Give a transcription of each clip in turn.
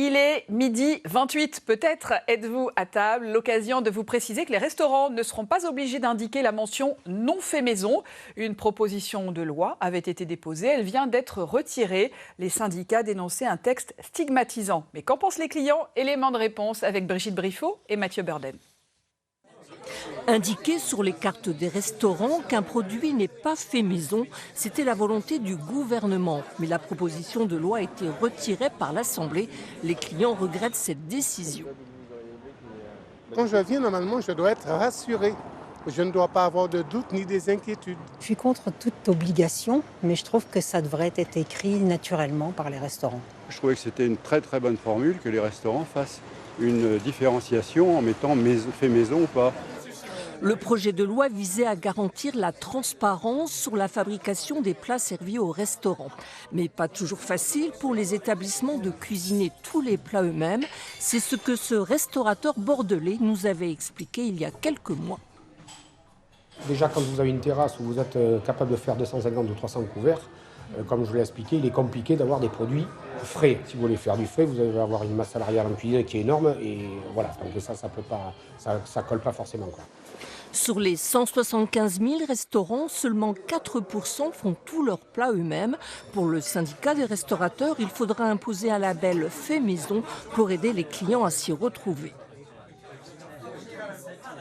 Il est 12h28. Peut-être êtes-vous à table. L'occasion de vous préciser que les restaurants ne seront pas obligés d'indiquer la mention « non fait maison ». Une proposition de loi avait été déposée. Elle vient d'être retirée. Les syndicats dénonçaient un texte stigmatisant. Mais qu'en pensent les clients? Élément de réponse avec Brigitte Briffaut et Mathieu Burden. Indiquer sur les cartes des restaurants qu'un produit n'est pas fait maison, c'était la volonté du gouvernement. Mais la proposition de loi a été retirée par l'Assemblée. Les clients regrettent cette décision. Quand je viens, normalement, je dois être rassuré. Je ne dois pas avoir de doute ni des inquiétudes. Je suis contre toute obligation, mais je trouve que ça devrait être écrit naturellement par les restaurants. Je trouvais que c'était une très bonne formule que les restaurants fassent une différenciation en mettant fait maison ou pas. Le projet de loi visait à garantir la transparence sur la fabrication des plats servis au restaurant. Mais pas toujours facile pour les établissements de cuisiner tous les plats eux-mêmes. C'est ce que ce restaurateur bordelais nous avait expliqué il y a quelques mois. Déjà, quand vous avez une terrasse où vous êtes capable de faire 250 ou 300 couverts, comme je vous l'ai expliqué, il est compliqué d'avoir des produits frais. Si vous voulez faire du frais, vous allez avoir une masse salariale en cuisine qui est énorme et voilà, donc ça colle pas forcément, quoi. Sur les 175 000 restaurants, seulement 4% font tous leurs plats eux-mêmes. Pour le syndicat des restaurateurs, il faudra imposer un label fait maison pour aider les clients à s'y retrouver.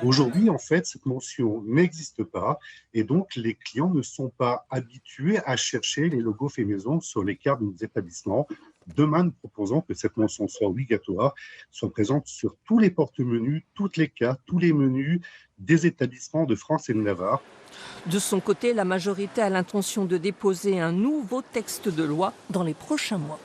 Aujourd'hui, en fait, cette mention n'existe pas et donc les clients ne sont pas habitués à chercher les logos faits maison sur les cartes de nos établissements. Demain, nous proposons que cette mention soit obligatoire, soit présente sur tous les porte-menus, toutes les cartes, tous les menus des établissements de France et de Navarre. De son côté, la majorité a l'intention de déposer un nouveau texte de loi dans les prochains mois.